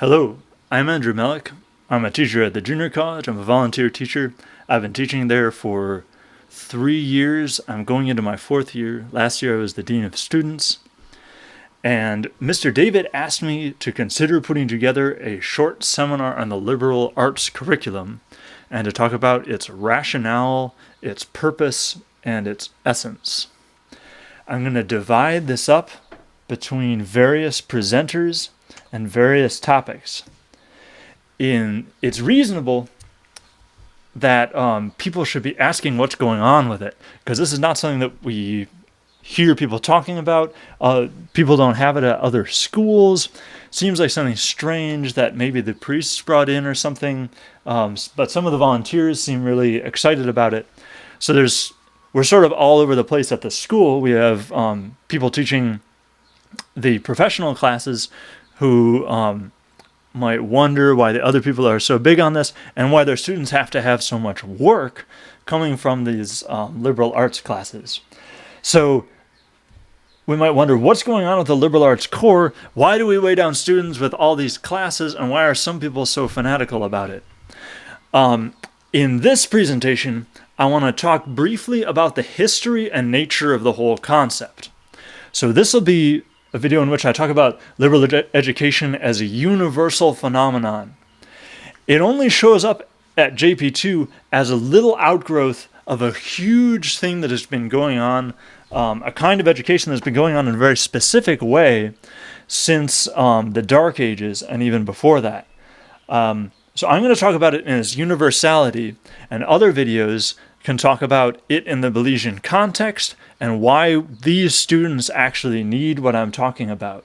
Hello, I'm Andrew Melick. I'm a teacher at the junior college. I'm a volunteer teacher. I've been teaching there for 3 years. I'm going into my 4th year. Last year I was the Dean of Students. And Mr. David asked me to consider putting together a short seminar on the liberal arts curriculum and to talk about its rationale, its purpose, and its essence. I'm going to divide this up between various presenters and various topics. It's reasonable that people should be asking what's going on with it, because this is not something that we hear people talking about. People don't have it at other schools. Seems like something strange that maybe the priests brought in or something, but some of the volunteers seem really excited about it. So we're sort of all over the place at the school. We have people teaching the professional classes who might wonder why the other people are so big on this and why their students have to have so much work coming from these liberal arts classes. So we might wonder, what's going on with the liberal arts core? Why do we weigh down students with all these classes, and why are some people so fanatical about it? In this presentation, I want to talk briefly about the history and nature of the whole concept. So this will be a video in which I talk about liberal education as a universal phenomenon. It only shows up at JPII as a little outgrowth of a huge thing that has been going on, a kind of education that's been going on in a very specific way since the Dark Ages and even before that. So I'm going to talk about it in its universality, and other videos can talk about it in the Belizean context and why these students actually need what I'm talking about.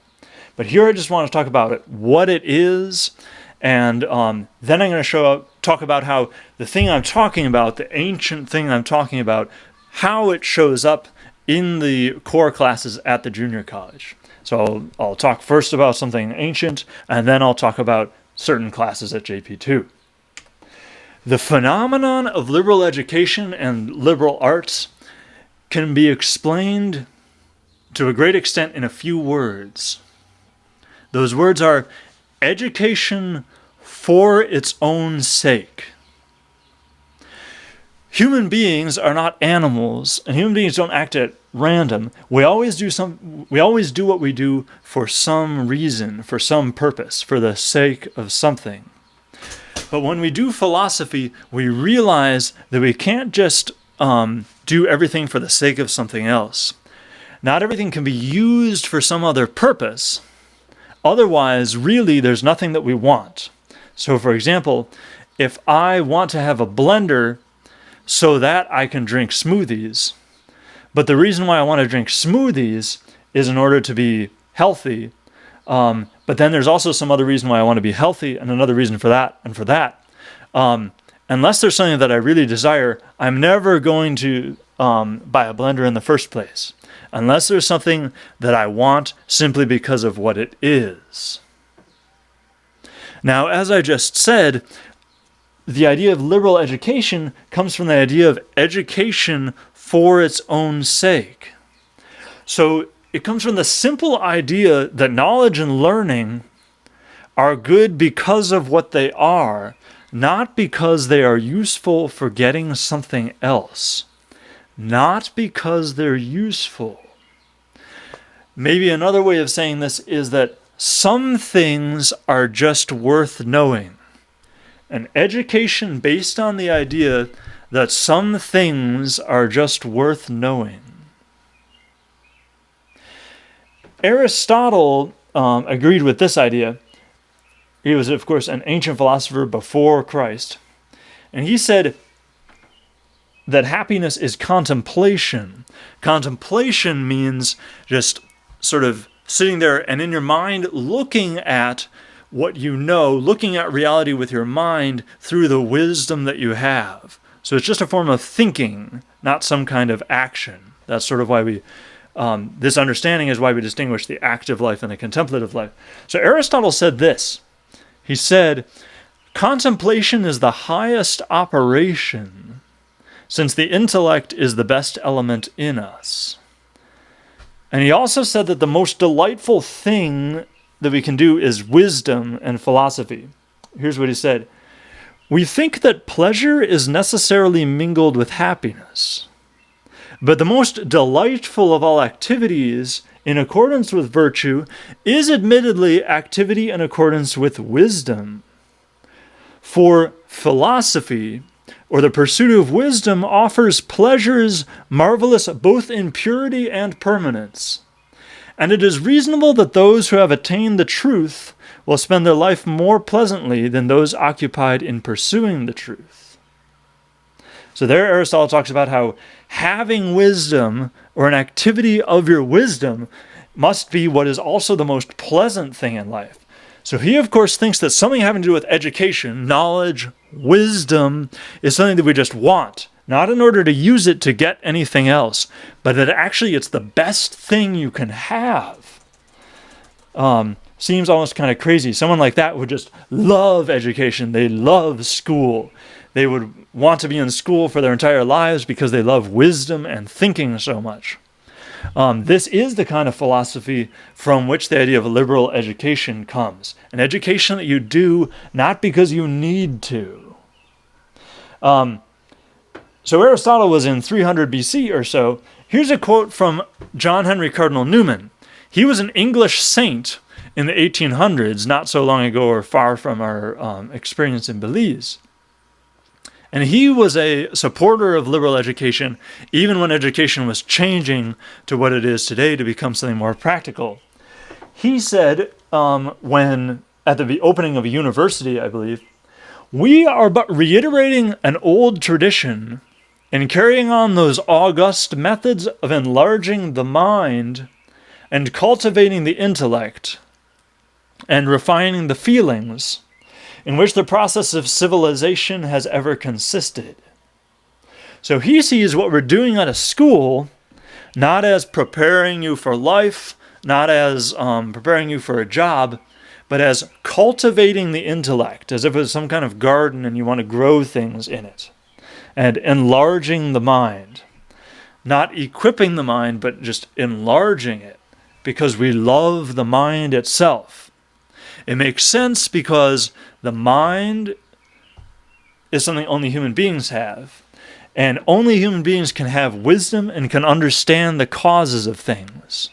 But here I just want to talk about it, what it is, and then I'm going to talk about how the thing I'm talking about, the ancient thing I'm talking about, how it shows up in the core classes at the junior college. So I'll talk first about something ancient, and then I'll talk about certain classes at JPII. The phenomenon of liberal education and liberal arts can be explained to a great extent in a few words. Those words are education for its own sake. Human beings are not animals, and human beings don't act at random. We always do what we do for some reason, for some purpose, for the sake of something. But when we do philosophy, we realize that we can't just do everything for the sake of something else. Not everything can be used for some other purpose. Otherwise, really, there's nothing that we want. So, for example, if I want to have a blender so that I can drink smoothies, but the reason why I want to drink smoothies is in order to be healthy, but then there's also some other reason why I want to be healthy, and another reason for that, and for that. Unless there's something that I really desire, I'm never going to buy a blender in the first place. Unless there's something that I want simply because of what it is. Now, as I just said, the idea of liberal education comes from the idea of education for its own sake. So it comes from the simple idea that knowledge and learning are good because of what they are, not because they are useful for getting something else. Not because they're useful. Maybe another way of saying this is that some things are just worth knowing. An education based on the idea that some things are just worth knowing. Aristotle agreed with this idea. He was, of course, an ancient philosopher before Christ. And he said that happiness is contemplation. Contemplation means just sort of sitting there and in your mind looking at what you know, looking at reality with your mind through the wisdom that you have. So it's just a form of thinking, not some kind of action. That's sort of why this understanding is why we distinguish the active life and the contemplative life. So Aristotle said this. He said, contemplation is the highest operation, since the intellect is the best element in us. And he also said that the most delightful thing that we can do is wisdom and philosophy. Here's what he said. We think that pleasure is necessarily mingled with happiness. But the most delightful of all activities, in accordance with virtue, is admittedly activity in accordance with wisdom. For philosophy, or the pursuit of wisdom, offers pleasures marvelous both in purity and permanence. And it is reasonable that those who have attained the truth will spend their life more pleasantly than those occupied in pursuing the truth. So there Aristotle talks about how having wisdom, or an activity of your wisdom, must be what is also the most pleasant thing in life. So he, of course, thinks that something having to do with education, knowledge, wisdom, is something that we just want, not in order to use it to get anything else, but that actually it's the best thing you can have. Seems almost kind of crazy. Someone like that would just love education. They love school. They would want to be in school for their entire lives because they love wisdom and thinking so much. This is the kind of philosophy from which the idea of liberal education comes. An education that you do not because you need to. So Aristotle was in 300 BC or so. Here's a quote from John Henry Cardinal Newman. He was an English saint in the 1800s, not so long ago or far from our experience in Belize. And he was a supporter of liberal education, even when education was changing to what it is today to become something more practical. He said, when at the opening of a university, I believe, we are but reiterating an old tradition and carrying on those august methods of enlarging the mind and cultivating the intellect and refining the feelings in which the process of civilization has ever consisted. So he sees what we're doing at a school not as preparing you for life, not as preparing you for a job, but as cultivating the intellect, as if it was some kind of garden and you want to grow things in it, and enlarging the mind. Not equipping the mind, but just enlarging it, because we love the mind itself. It makes sense because the mind is something only human beings have, and only human beings can have wisdom and can understand the causes of things.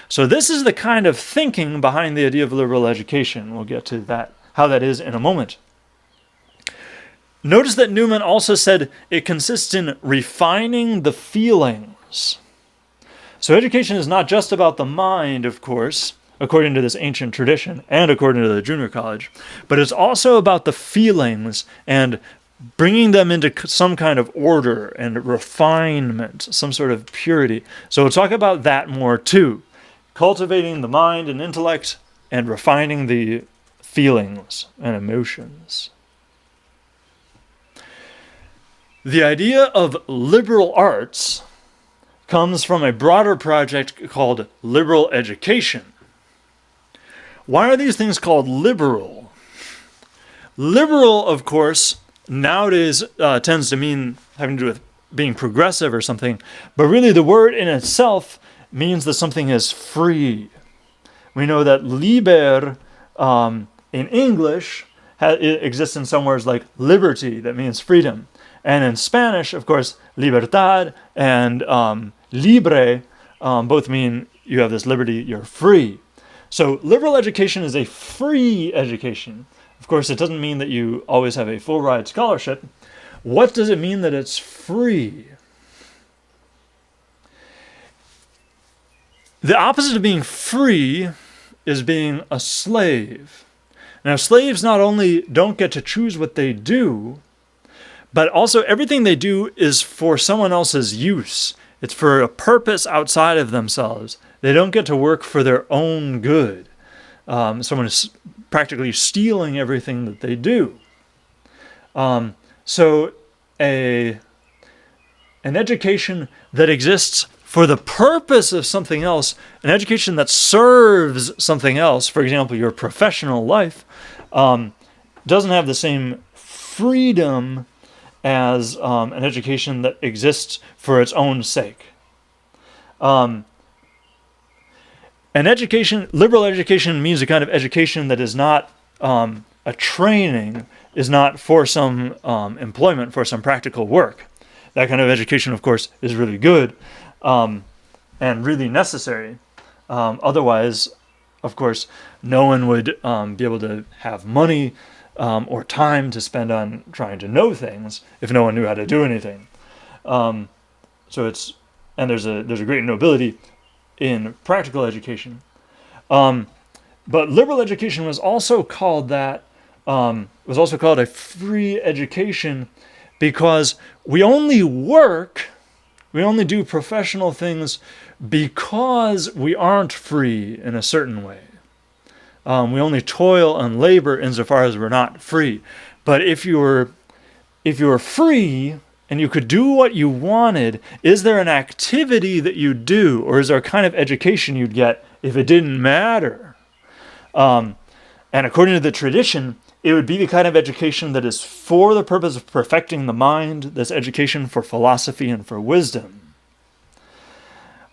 So this is the kind of thinking behind the idea of liberal education. We'll get to that, how that is in a moment. Notice that Newman also said it consists in refining the feelings. So education is not just about the mind, of course, according to this ancient tradition and according to the junior college, but it's also about the feelings and bringing them into some kind of order and refinement, some sort of purity. So we'll talk about that more too. Cultivating the mind and intellect and refining the feelings and emotions. The idea of liberal arts comes from a broader project called liberal education. Why are these things called liberal? Liberal, of course, nowadays tends to mean having to do with being progressive or something, but really the word in itself means that something is free. We know that liber in English it exists in some words like liberty, that means freedom. And in Spanish, of course, libertad and libre both mean you have this liberty, you're free. So liberal education is a free education. Of course, it doesn't mean that you always have a full ride scholarship. What does it mean that it's free? The opposite of being free is being a slave. Now, slaves not only don't get to choose what they do, but also everything they do is for someone else's use. It's for a purpose outside of themselves. They don't get to work for their own good. Someone is practically stealing everything that they do. So an education that exists for the purpose of something else, an education that serves something else, for example, your professional life, doesn't have the same freedom as an education that exists for its own sake. And liberal education means a kind of education that is not a training, is not for some employment, for some practical work. That kind of education, of course, is really good and really necessary. Otherwise, of course, no one would be able to have money or time to spend on trying to know things if no one knew how to do anything. There's a great nobility in practical education. But liberal education was also called a free education because we only do professional things because we aren't free in a certain way. We only toil and labor insofar as we're not free. But if you were free and you could do what you wanted, is there an activity that you do, or is there a kind of education you'd get if it didn't matter? And according to the tradition, it would be the kind of education that is for the purpose of perfecting the mind, this education for philosophy and for wisdom.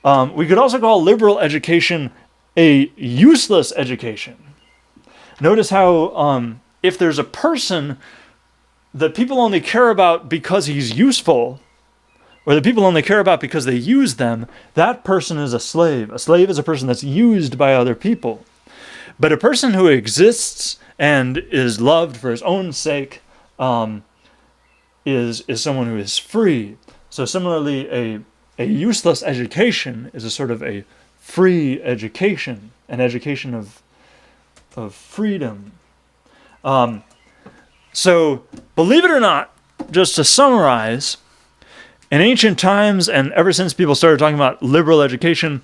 We could also call liberal education a useless education. Notice how if there's a person that people only care about because he's useful, or that people only care about because they use them, that person is a slave. A slave is a person that's used by other people. But a person who exists and is loved for his own sake is someone who is free. So similarly, a useless education is a sort of a free education, an education of freedom. So, believe it or not, just to summarize, in ancient times and ever since people started talking about liberal education,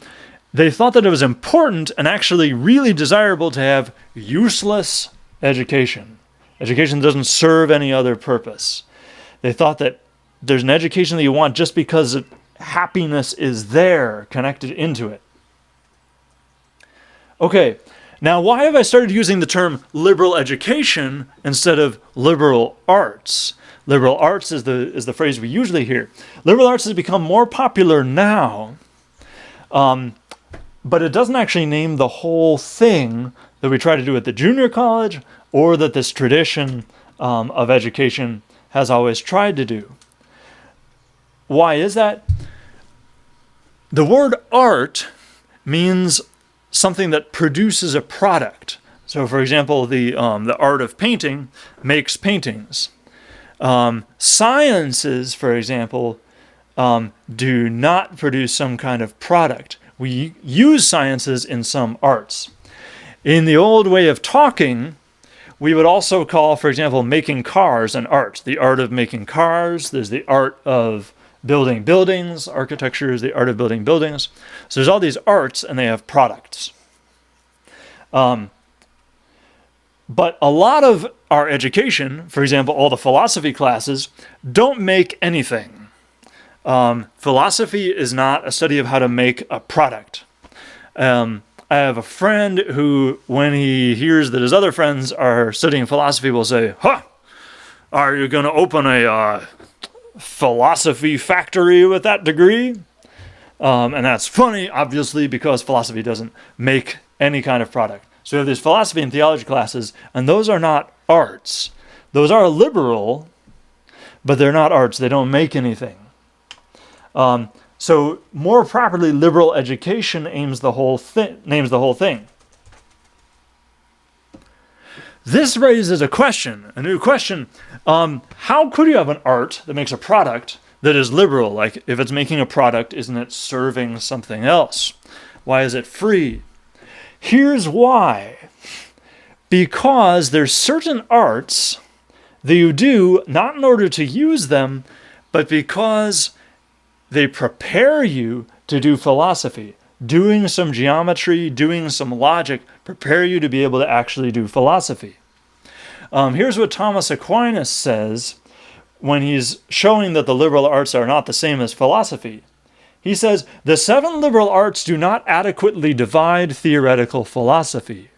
they thought that it was important and actually really desirable to have useless education. Education that doesn't serve any other purpose. They thought that there's an education that you want just because happiness is there, connected into it. Okay, now why have I started using the term liberal education instead of liberal arts? Liberal arts is the phrase we usually hear. Liberal arts has become more popular now, but it doesn't actually name the whole thing that we try to do at the junior college or that this tradition of education has always tried to do. Why is that? The word art means something that produces a product. So, for example, the art of painting makes paintings. Sciences, for example, do not produce some kind of product. We use sciences in some arts. In the old way of talking, we would also call, for example, making cars an art. The art of making cars. There's the art of building buildings. Architecture is the art of building buildings. So there's all these arts, and they have products. But a lot of our education, for example, all the philosophy classes, don't make anything. Philosophy is not a study of how to make a product. I have a friend who, when he hears that his other friends are studying philosophy, will say, are you going to open a philosophy factory with that degree? And that's funny, obviously, because philosophy doesn't make any kind of product. So we have these philosophy and theology classes, and those are not arts. Those are liberal, but they're not arts. They don't make anything. So more properly, liberal education names the whole thing. This raises a new question. How could you have an art that makes a product that is liberal? Like, if it's making a product, isn't it serving something else? Why is it free? Here's why. Because there's certain arts that you do not in order to use them, but because they prepare you to do philosophy. Doing some geometry, doing some logic, prepare you to be able to actually do philosophy. Here's what Thomas Aquinas says when he's showing that the liberal arts are not the same as philosophy. He says, the 7 liberal arts do not adequately divide theoretical philosophy.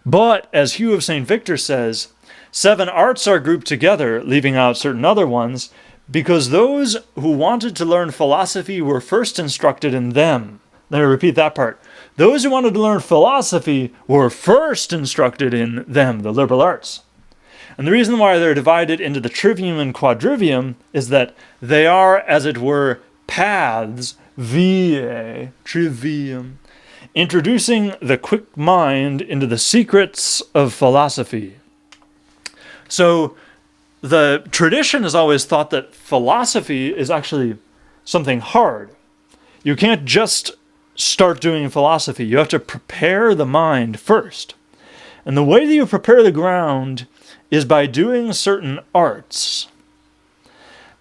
But, as Hugh of St. Victor says, 7 arts are grouped together, leaving out certain other ones, because those who wanted to learn philosophy were first instructed in them, Let me repeat that part. Those who wanted to learn philosophy were first instructed in them, the liberal arts. And the reason why they're divided into the trivium and quadrivium is that they are, as it were, paths, viae, trivium, introducing the quick mind into the secrets of philosophy. So the tradition has always thought that philosophy is actually something hard. You can't just start doing philosophy. You have to prepare the mind first. And the way that you prepare the ground is by doing certain arts.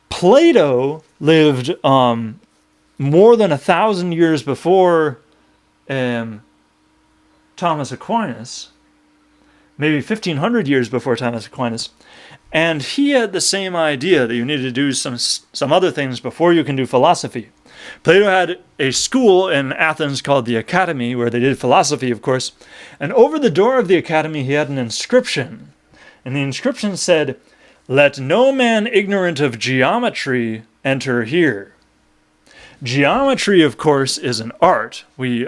Plato lived more than 1,000 years before Thomas Aquinas, maybe 1,500 years before Thomas Aquinas, and he had the same idea that you need to do some other things before you can do philosophy. Plato had a school in Athens called the Academy, where they did philosophy, of course. And over the door of the Academy, he had an inscription. And the inscription said, "Let no man ignorant of geometry enter here." Geometry, of course, is an art. We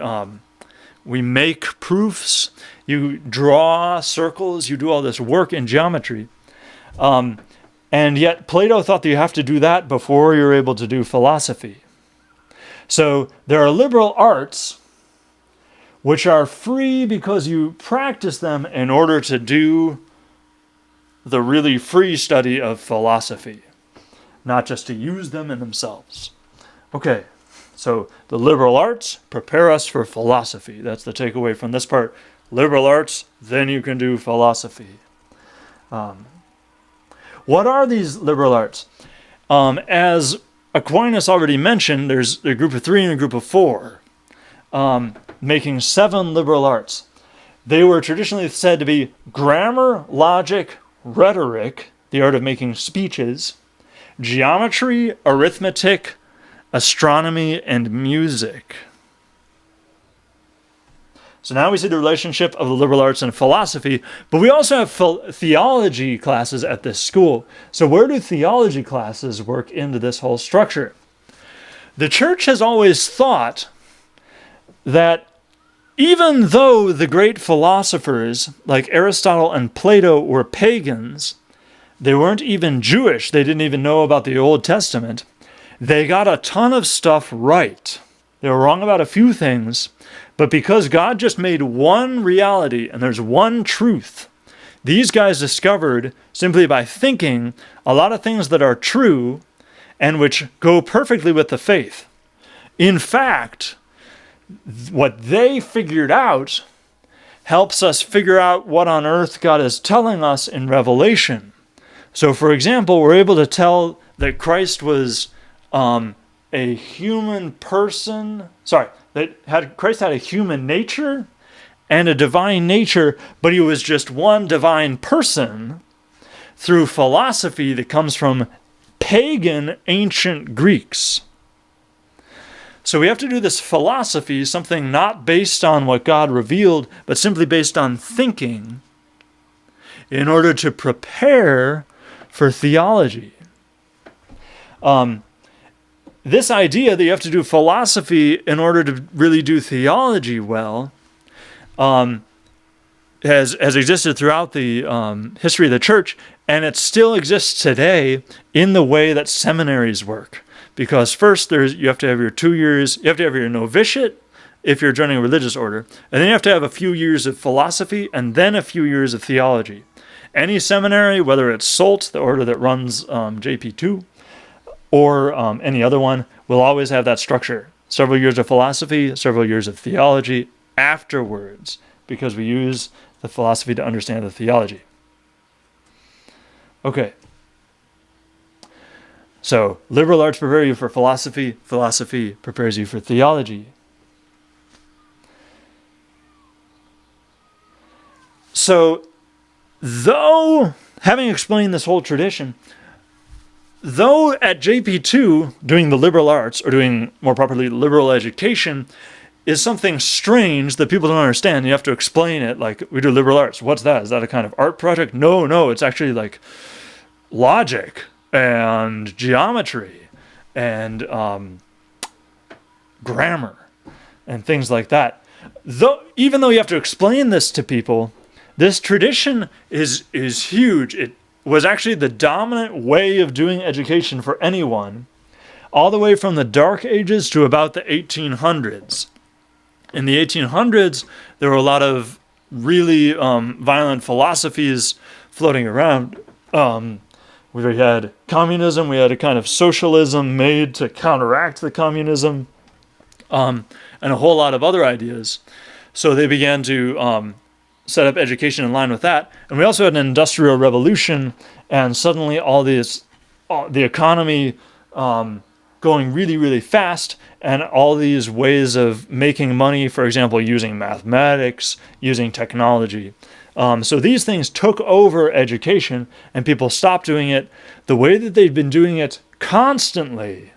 make proofs. You draw circles. You do all this work in geometry. And yet Plato thought that you have to do that before you're able to do philosophy. So there are liberal arts which are free because you practice them in order to do the really free study of philosophy, not just to use them in themselves. Okay, so the liberal arts prepare us for philosophy. That's the takeaway from this part. Liberal arts, then you can do philosophy. What are these liberal arts? As Aquinas already mentioned, there's a group of 3 and a group of 4, making 7 liberal arts. They were traditionally said to be grammar, logic, rhetoric, the art of making speeches, geometry, arithmetic, astronomy, and music. So now we see the relationship of the liberal arts and philosophy, but we also have theology classes at this school. So where do theology classes work into this whole structure? The church has always thought that even though the great philosophers like Aristotle and Plato were pagans, they weren't even Jewish, they didn't even know about the Old Testament, they got a ton of stuff right. They were wrong about a few things, but because God just made one reality and there's one truth, these guys discovered, simply by thinking, a lot of things that are true and which go perfectly with the faith. In fact, what they figured out helps us figure out what on earth God is telling us in Revelation. So, for example, we're able to tell that Christ was a human person, Christ had a human nature and a divine nature, but he was just one divine person through philosophy that comes from pagan ancient Greeks. So we have to do this philosophy, something not based on what God revealed, but simply based on thinking, in order to prepare for theology. This idea that you have to do philosophy in order to really do theology well has existed throughout the history of the church, and it still exists today in the way that seminaries work. Because first you have to have your 2 years, you have to have your novitiate if you're joining a religious order, and then you have to have a few years of philosophy, and then a few years of theology. Any seminary, whether it's SOLT, the order that runs JPII, or any other one, will always have that structure. Several years of philosophy, several years of theology afterwards, because we use the philosophy to understand the theology. Okay. So, liberal arts prepare you for philosophy, philosophy prepares you for theology. So, though, having explained this whole tradition, though at JP2, doing the liberal arts, or doing more properly liberal education, is something strange that people don't understand. You have to explain it, like, we do liberal arts. What's that? Is that a kind of art project? No, it's actually like logic and geometry and grammar. and things like that. Even though you have to explain this to people, this tradition is huge. It was actually the dominant way of doing education for anyone, all the way from the Dark Ages to about the 1800s. In the 1800s, there were a lot of really violent philosophies floating around. We had communism, we had a kind of socialism made to counteract the communism, and a whole lot of other ideas. So they began to set up education in line with that. And we also had an industrial revolution, and suddenly the economy going really, really fast, and all these ways of making money, for example, using mathematics, using technology. So these things took over education, and people stopped doing it the way that they'd been doing it constantly,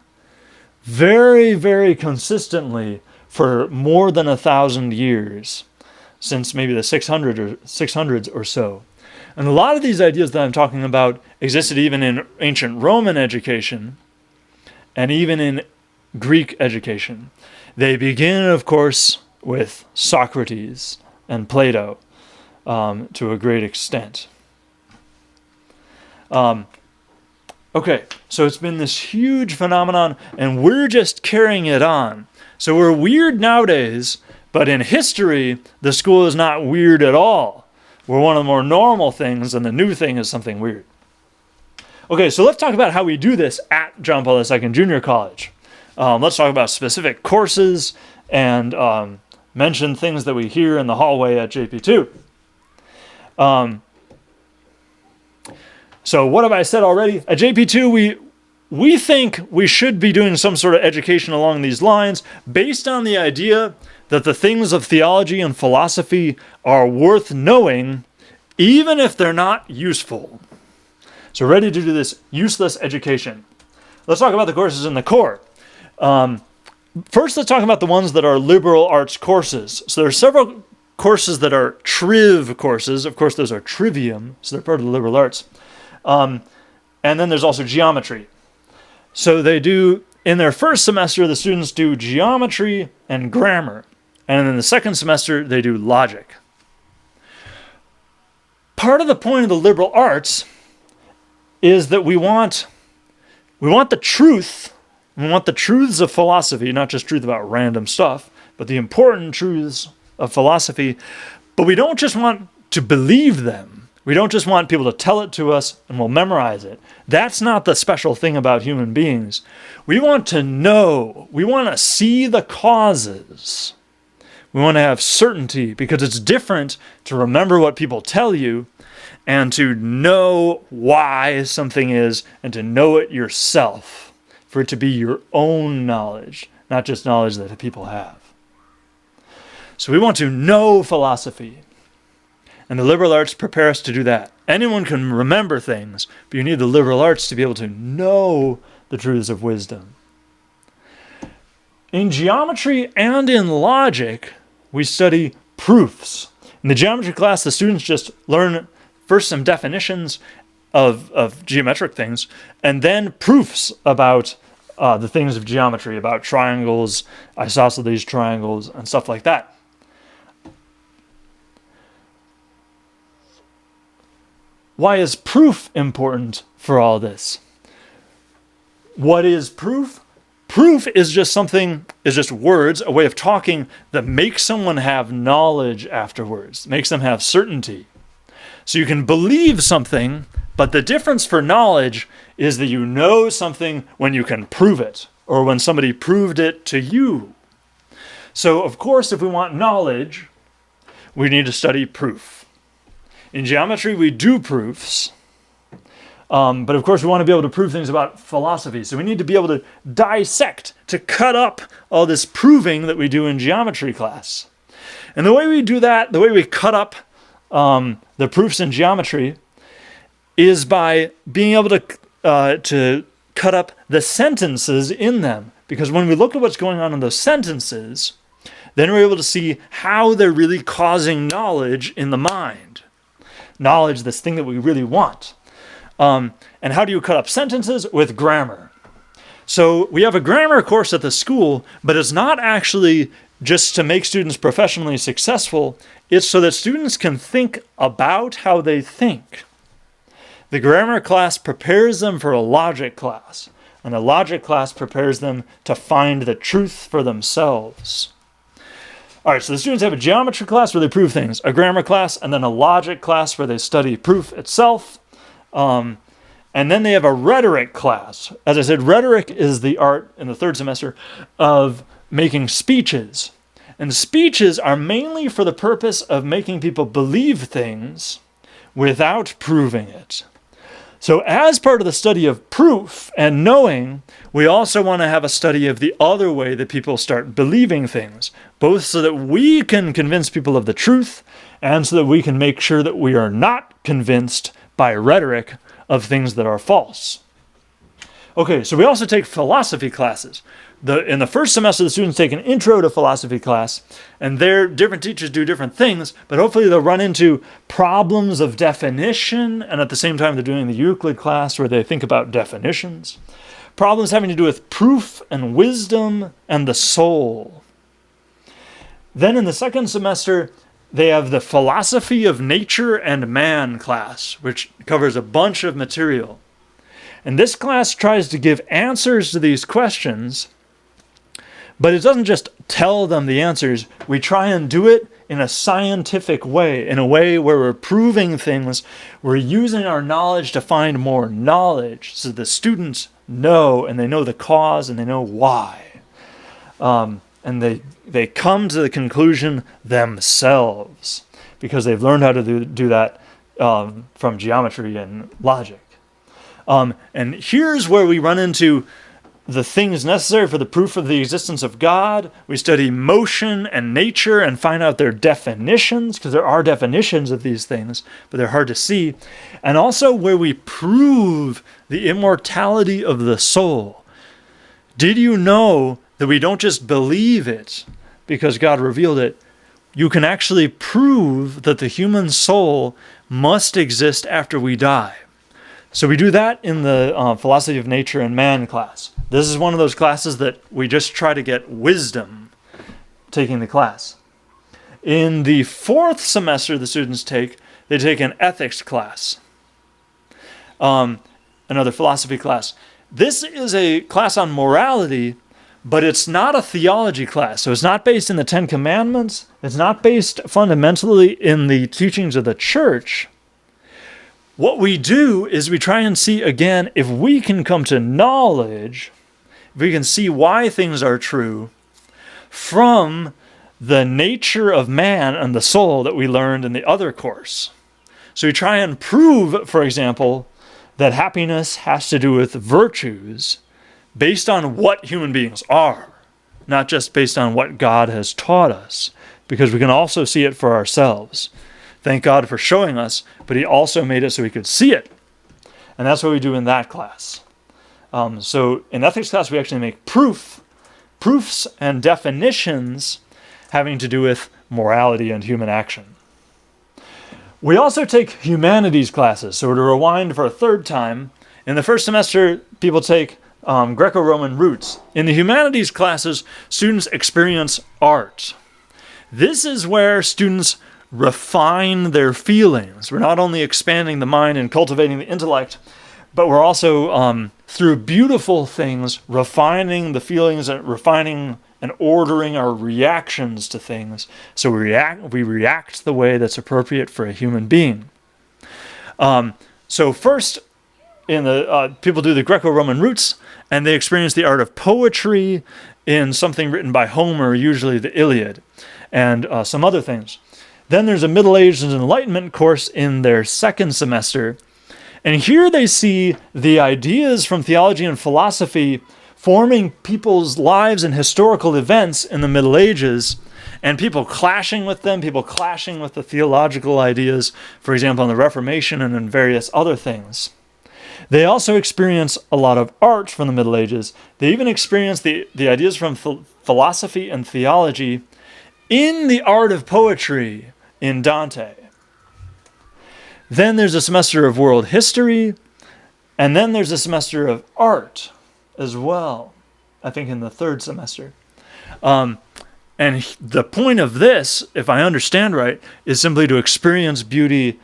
very, very consistently for more than 1,000 years, since maybe the 600s or so. And a lot of these ideas that I'm talking about existed even in ancient Roman education and even in Greek education. They begin, of course, with Socrates and Plato to a great extent. Okay, so it's been this huge phenomenon, and we're just carrying it on. So we're weird nowadays, but in history, the school is not weird at all. We're one of the more normal things, and the new thing is something weird. Okay, so let's talk about how we do this at John Paul II Junior College. Let's talk about specific courses and mention things that we hear in the hallway at JPII. So what have I said already? At JPII, we think we should be doing some sort of education along these lines based on the idea that the things of theology and philosophy are worth knowing, even if they're not useful. So ready to do this useless education. Let's talk about the courses in the core. First, let's talk about the ones that are liberal arts courses. So there are several courses that are triv courses. Of course, those are trivium, so they're part of the liberal arts. And then there's also geometry. So they do, in their first semester, the students do geometry and grammar. And in the second semester, they do logic. Part of the point of the liberal arts is that we want the truth. We want the truths of philosophy, not just truth about random stuff, but the important truths of philosophy. But we don't just want to believe them. We don't just want people to tell it to us and we'll memorize it. That's not the special thing about human beings. We want to know. We want to see the causes. We want to have certainty, because it's different to remember what people tell you and to know why something is and to know it yourself, for it to be your own knowledge, not just knowledge that people have. So we want to know philosophy. And the liberal arts prepare us to do that. Anyone can remember things, but you need the liberal arts to be able to know the truths of wisdom. In geometry and in logic, we study proofs. In the geometry class, the students just learn first some definitions of geometric things, and then proofs about the things of geometry, about triangles, isosceles triangles, and stuff like that. Why is proof important for all this? What is proof? Proof is just words, a way of talking that makes someone have knowledge afterwards, makes them have certainty. So you can believe something, but the difference for knowledge is that you know something when you can prove it, or when somebody proved it to you. So, of course, if we want knowledge, we need to study proof. In geometry, we do proofs, but of course we want to be able to prove things about philosophy. So we need to be able to dissect, to cut up all this proving that we do in geometry class. And the way we do that, the way we cut up the proofs in geometry, is by being able to cut up the sentences in them. Because when we look at what's going on in those sentences, then we're able to see how they're really causing knowledge in the mind. Knowledge, this thing that we really want. And how do you cut up sentences? With grammar. So we have a grammar course at the school, but it's not actually just to make students professionally successful. It's so that students can think about how they think. The grammar class prepares them for a logic class, and a logic class prepares them to find the truth for themselves. All right, so the students have a geometry class where they prove things, a grammar class, and then a logic class where they study proof itself. And then they have a rhetoric class. As I said, rhetoric is the art in the third semester of making speeches. And speeches are mainly for the purpose of making people believe things without proving it. So as part of the study of proof and knowing, we also want to have a study of the other way that people start believing things, both so that we can convince people of the truth and so that we can make sure that we are not convinced by rhetoric of things that are false. Okay, so we also take philosophy classes. In the first semester, the students take an intro to philosophy class, and there different teachers do different things, but hopefully they'll run into problems of definition, and at the same time they're doing the Euclid class where they think about definitions. Problems having to do with proof and wisdom and the soul. Then in the second semester, they have the philosophy of nature and man class, which covers a bunch of material. And this class tries to give answers to these questions, but it doesn't just tell them the answers. We try and do it in a scientific way, in a way where we're proving things. We're using our knowledge to find more knowledge so the students know, and they know the cause, and they know why. And they come to the conclusion themselves because they've learned how to do that from geometry and logic. And here's where we run into the things necessary for the proof of the existence of God. We study motion and nature and find out their definitions, because there are definitions of these things, but they're hard to see. And also where we prove the immortality of the soul. Did you know that we don't just believe it because God revealed it? You can actually prove that the human soul must exist after we die. So we do that in the philosophy of nature and man class. This is one of those classes that we just try to get wisdom taking the class. In the fourth semester the students take an ethics class, another philosophy class. This is a class on morality, but it's not a theology class. So it's not based in the Ten Commandments. It's not based fundamentally in the teachings of the church. What we do is we try and see, again, if we can come to knowledge, if we can see why things are true from the nature of man and the soul that we learned in the other course. So we try and prove, for example, that happiness has to do with virtues based on what human beings are, not just based on what God has taught us, because we can also see it for ourselves. Thank God for showing us, but he also made it so we could see it. And that's what we do in that class. So in ethics class, we actually make proofs and definitions having to do with morality and human action. We also take humanities classes. So to rewind for a third time, in the first semester, people take Greco-Roman roots. In the humanities classes, students experience art. This is where students refine their feelings. We're not only expanding the mind and cultivating the intellect, but we're also, through beautiful things, refining the feelings and refining and ordering our reactions to things. So we react the way that's appropriate for a human being. So first, people do the Greco-Roman roots, and they experience the art of poetry in something written by Homer, usually the Iliad, and some other things. Then there's a Middle Ages and Enlightenment course in their second semester. And here they see the ideas from theology and philosophy forming people's lives and historical events in the Middle Ages, and people clashing with them, people clashing with the theological ideas, for example, in the Reformation and in various other things. They also experience a lot of art from the Middle Ages. They even experience the ideas from philosophy and theology in the art of poetry in Dante. Then there's a semester of world history, and then there's a semester of art as well, I think in the third semester. And the point of this, if I understand right, is simply to experience beauty,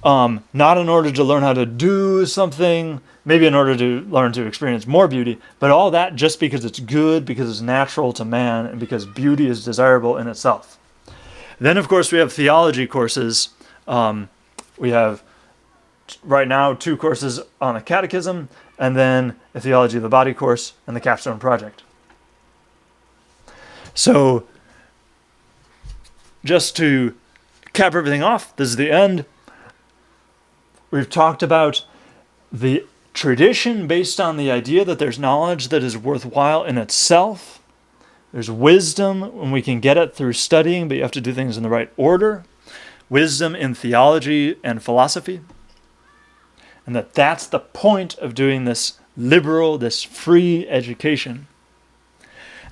not in order to learn how to do something, maybe in order to learn to experience more beauty, but all that just because it's good, because it's natural to man, and because beauty is desirable in itself. Then, of course, we have theology courses. We have right now 2 courses on a catechism, and then a theology of the body course and the capstone project. So, just to cap everything off, this is the end. We've talked about the tradition based on the idea that there's knowledge that is worthwhile in itself. There's wisdom when we can get it through studying, but you have to do things in the right order. Wisdom in theology and philosophy. And that's the point of doing this liberal, this free education.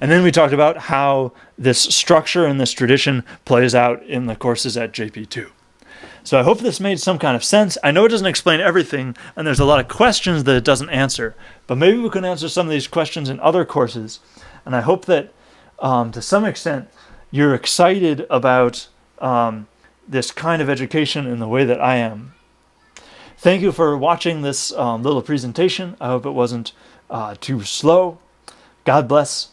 And then we talked about how this structure and this tradition plays out in the courses at JPII. So I hope this made some kind of sense. I know it doesn't explain everything, and there's a lot of questions that it doesn't answer. But maybe we can answer some of these questions in other courses. And I hope that, to some extent, you're excited about this kind of education in the way that I am. Thank you for watching this little presentation. I hope it wasn't too slow. God bless.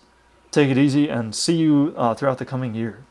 Take it easy, and see you throughout the coming year.